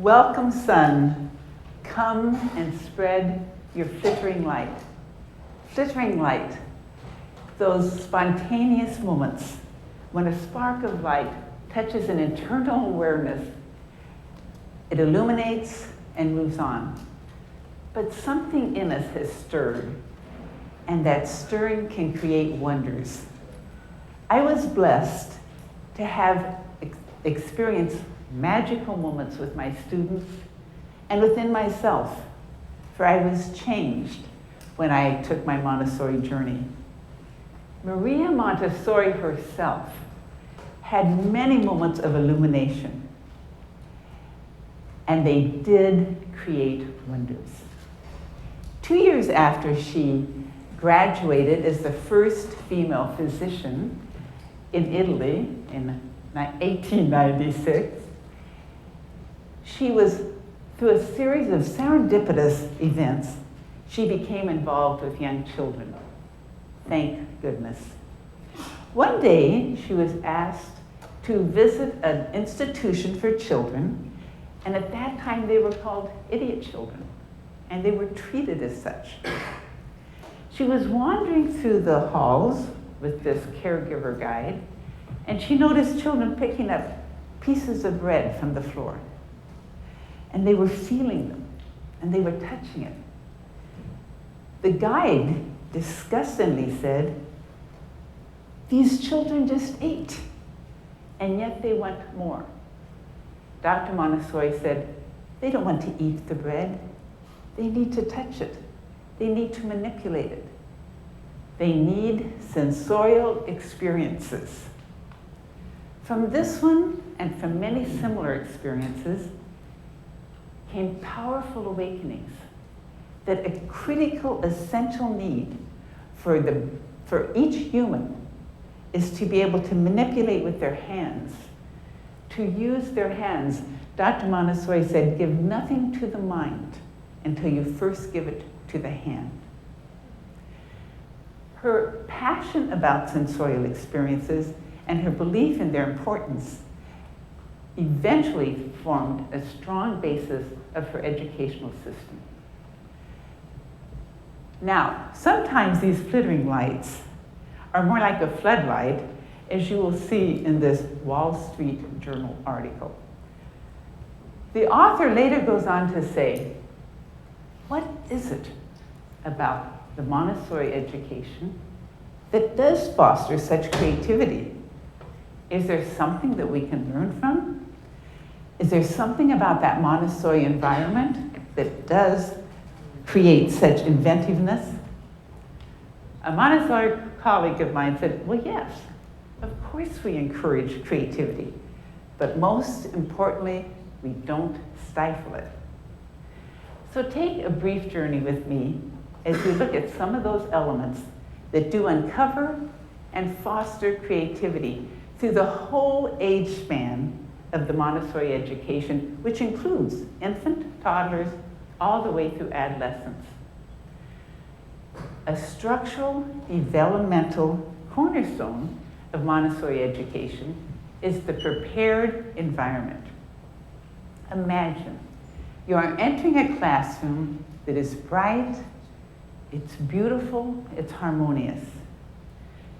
Welcome, sun. Come and spread your flittering light. Flittering light, those spontaneous moments when a spark of light touches an internal awareness. It illuminates and moves on. But something in us has stirred, and that stirring can create wonders. I was blessed to have experienced magical moments with my students and within myself, for I was changed when I took my Montessori journey. Maria Montessori herself had many moments of illumination, and they did create wonders. 2 years after she graduated as the first female physician in Italy in 1896, she was, through a series of serendipitous events, she became involved with young children. Thank goodness. One day, she was asked to visit an institution for children, and at that time they were called idiot children, and they were treated as such. She was wandering through the halls with this caregiver guide, and she noticed children picking up pieces of bread from the floor. And they were feeling them, and they were touching it. The guide disgustingly said, "These children just ate, and yet they want more." Dr. Montessori said, "They don't want to eat the bread. They need to touch it. They need to manipulate it. They need sensorial experiences." From this one, and from many similar experiences, came powerful awakenings that a critical, essential need for each human is to be able to manipulate with their hands, to use their hands. Dr. Montessori said, "Give nothing to the mind until you first give it to the hand." Her passion about sensorial experiences and her belief in their importance eventually formed a strong basis of her educational system. Now, sometimes these flittering lights are more like a floodlight, as you will see in this Wall Street Journal article. The author later goes on to say, what is it about the Montessori education that does foster such creativity? Is there something that we can learn from? Is there something about that Montessori environment that does create such inventiveness? A Montessori colleague of mine said, well, yes, of course we encourage creativity, but most importantly, we don't stifle it. So take a brief journey with me as we look at some of those elements that do uncover and foster creativity through the whole age span of the Montessori education, which includes infant, toddlers, all the way through adolescence. A structural, developmental cornerstone of Montessori education is the prepared environment. Imagine you are entering a classroom that is bright, it's beautiful, it's harmonious.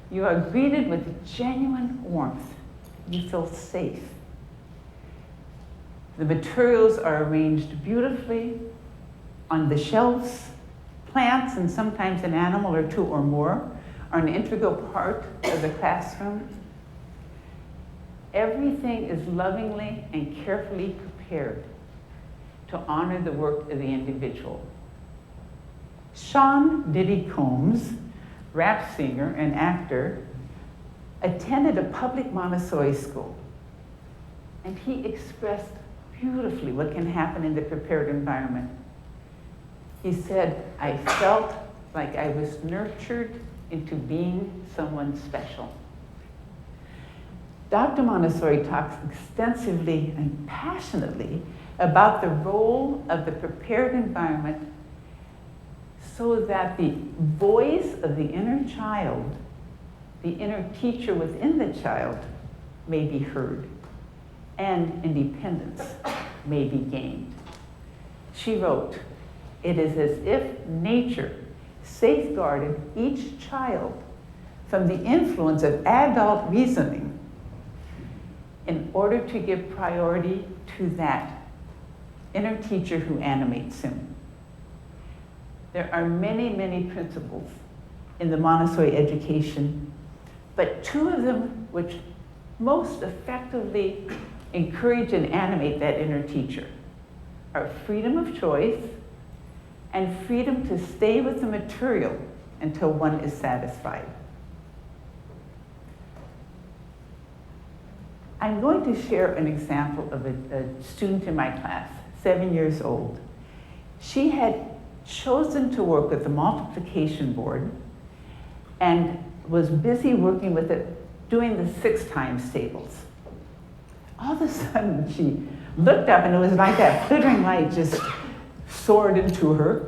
You are greeted with genuine warmth. You feel safe. The materials are arranged beautifully on the shelves. Plants, and sometimes an animal or two or more, are an integral part of the classroom. Everything is lovingly and carefully prepared to honor the work of the individual. Sean Diddy Combs, rap singer and actor, attended a public Montessori school, and he expressed beautifully what can happen in the prepared environment. He said, "I felt like I was nurtured into being someone special." Dr. Montessori talks extensively and passionately about the role of the prepared environment so that the voice of the inner child, the inner teacher within the child, may be heard, and independence may be gained. She wrote, "It is as if nature safeguarded each child from the influence of adult reasoning in order to give priority to that inner teacher who animates him." There are many, many principles in the Montessori education, but two of them which most effectively encourage and animate that inner teacher are freedom of choice and freedom to stay with the material until one is satisfied. I'm going to share an example of a student in my class, 7 years old. She had chosen to work with the multiplication board and was busy working with it, doing the 6 times tables. All of a sudden, she looked up and it was like that glittering light just soared into her.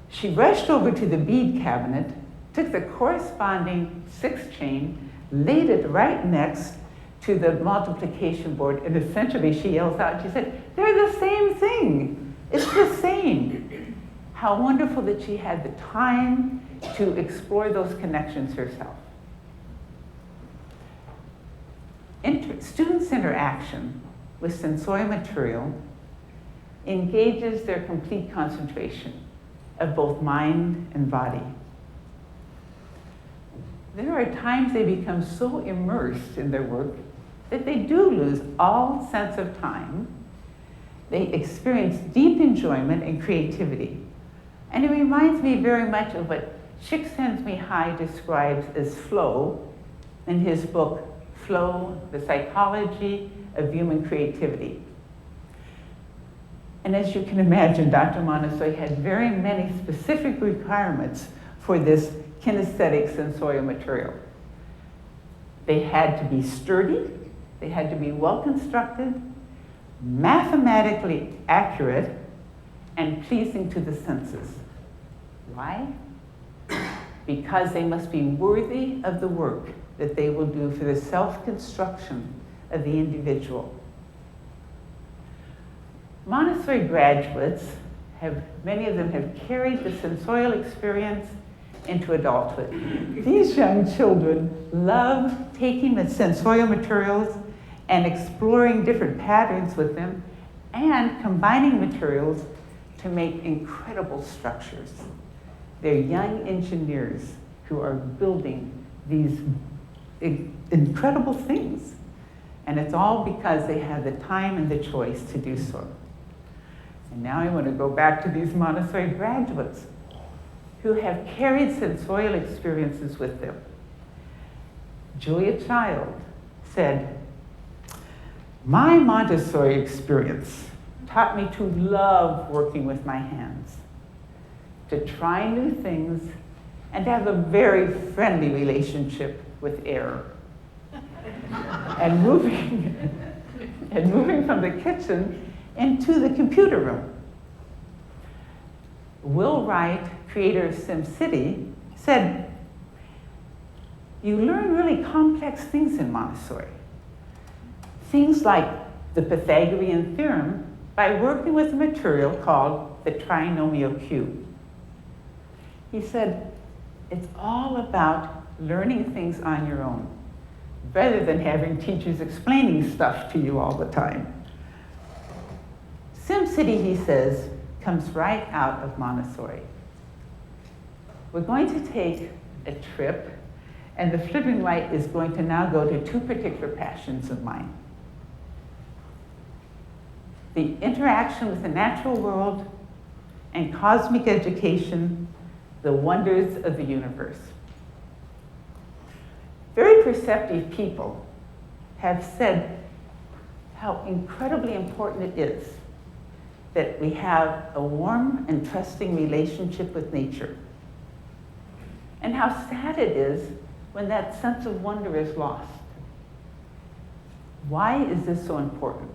She rushed over to the bead cabinet, took the corresponding 6 chain, laid it right next to the multiplication board, and essentially she yells out, she said, "They're the same thing. It's the same." How wonderful that she had the time to explore those connections herself. Students' interaction with sensorial material engages their complete concentration of both mind and body. There are times they become so immersed in their work that they do lose all sense of time. They experience deep enjoyment and creativity. And it reminds me very much of what Csikszentmihalyi describes as flow in his book, Flow, The Psychology of Human Creativity. And as you can imagine, Dr. Montessori had very many specific requirements for this kinesthetic sensorial material. They had to be sturdy, they had to be well constructed, mathematically accurate, and pleasing to the senses. Why? Because they must be worthy of the work that they will do for the self-construction of the individual. Montessori graduates many of them have carried the sensorial experience into adulthood. These young children love taking the sensorial materials and exploring different patterns with them and combining materials to make incredible structures. They're young engineers who are building these incredible things. And it's all because they have the time and the choice to do so. And now I want to go back to these Montessori graduates who have carried sensorial experiences with them. Julia Child said, "My Montessori experience taught me to love working with my hands, to try new things, and to have a very friendly relationship with error. And moving from the kitchen into the computer room." Will Wright, creator of SimCity, said, "You learn really complex things in Montessori. Things like the Pythagorean theorem by working with a material called the trinomial cube." He said, "It's all about learning things on your own, rather than having teachers explaining stuff to you all the time." SimCity, he says, comes right out of Montessori. We're going to take a trip, and the flittering light is going to now go to 2 particular passions of mine: the interaction with the natural world and cosmic education, the wonders of the universe. Very perceptive people have said how incredibly important it is that we have a warm and trusting relationship with nature, and how sad it is when that sense of wonder is lost. Why is this so important?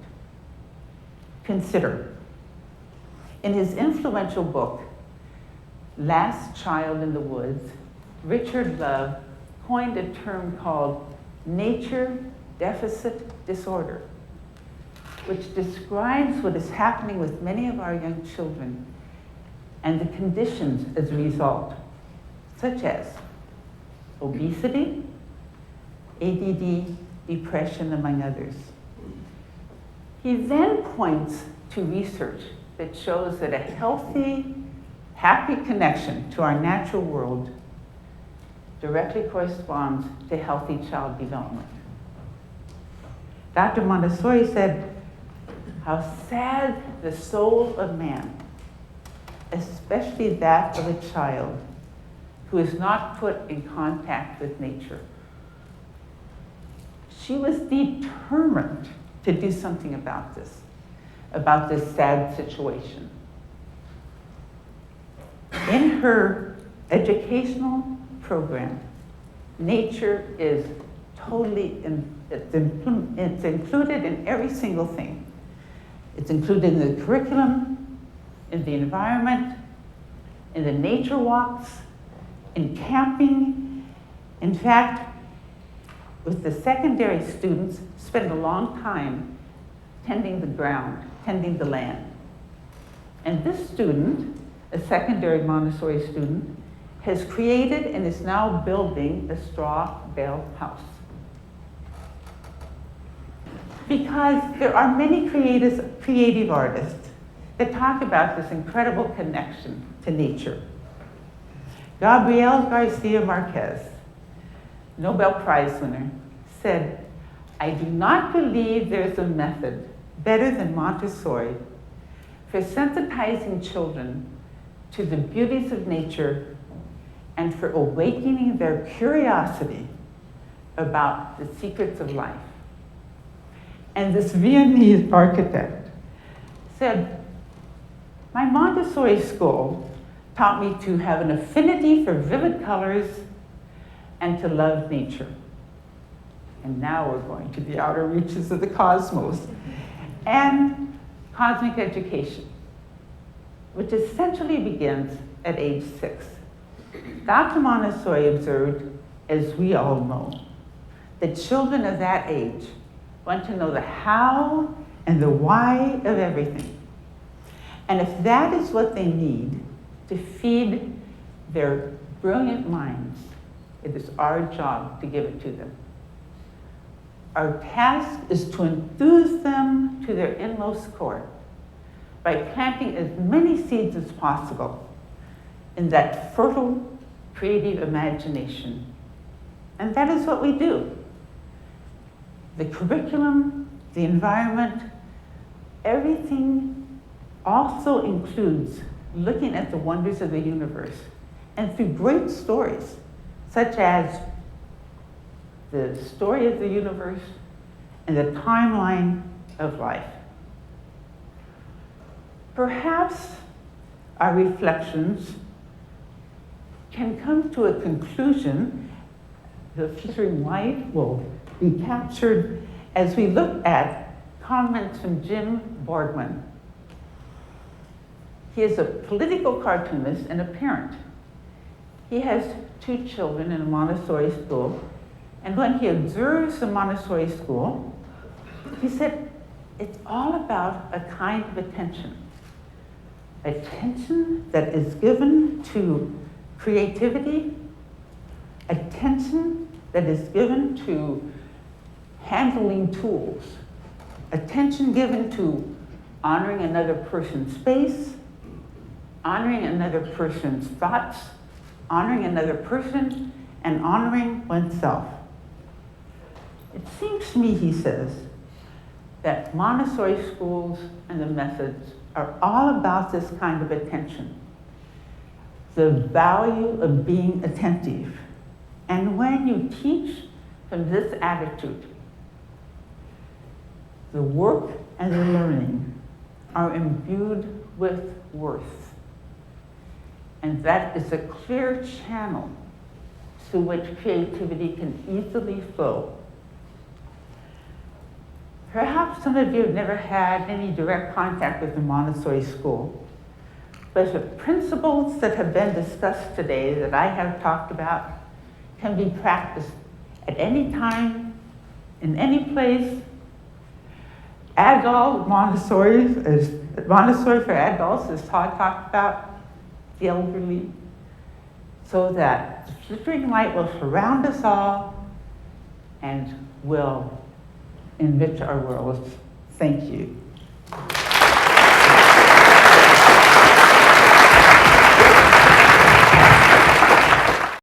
Consider, in his influential book, Last Child in the Woods, Richard Love coined a term called nature deficit disorder. which describes what is happening with many of our young children and the conditions as a result, such as obesity, ADD, depression, among others. He then points to research that shows that a healthy, happy connection to our natural world directly corresponds to healthy child development. Dr. Montessori said, how sad the soul of man, especially that of a child, who is not put in contact with nature. She was determined to do something about this sad situation. In her educational program, nature is totally, it's included in every single thing. It's included in the curriculum, in the environment, in the nature walks, in camping. In fact, with the secondary students, spend a long time tending the ground, tending the land. And this student, a secondary Montessori student, has created and is now building a straw bale house. Because there are many creative artists that talk about this incredible connection to nature. Gabriel Garcia Marquez, Nobel Prize winner, said, "I do not believe there's a method better than Montessori for sensitizing children to the beauties of nature and for awakening their curiosity about the secrets of life." And this Viennese architect said, "My Montessori school taught me to have an affinity for vivid colors and to love nature." And now we're going to the outer reaches of the cosmos. And cosmic education, which essentially begins at age 6. Dr. Montessori observed, as we all know, that children of that age want to know the how and the why of everything. And if that is what they need to feed their brilliant minds, it is our job to give it to them. Our task is to enthuse them to their inmost core by planting as many seeds as possible in that fertile, creative imagination. And that is what we do. The curriculum, the environment, everything also includes looking at the wonders of the universe, and through great stories, such as the story of the universe and the timeline of life. Perhaps our reflections can come to a conclusion. The flickering light will be captured as we look at comments from Jim Borgman. He is a political cartoonist and a parent. He has 2 children in a Montessori school, and when he observes the Montessori school, he said, it's all about a kind of attention. Attention that is given to creativity, attention that is given to handling tools, attention given to honoring another person's space, honoring another person's thoughts, honoring another person, and honoring oneself. It seems to me, he says, that Montessori schools and the methods are all about this kind of attention, the value of being attentive. And when you teach from this attitude, the work and the learning are imbued with worth. And that is a clear channel through which creativity can easily flow. Perhaps some of you have never had any direct contact with the Montessori school, but the principles that have been discussed today that I have talked about can be practiced at any time, in any place, Montessori for adults, as Todd talked about, the elderly, so that the flickering light will surround us all and will enrich our world. Thank you.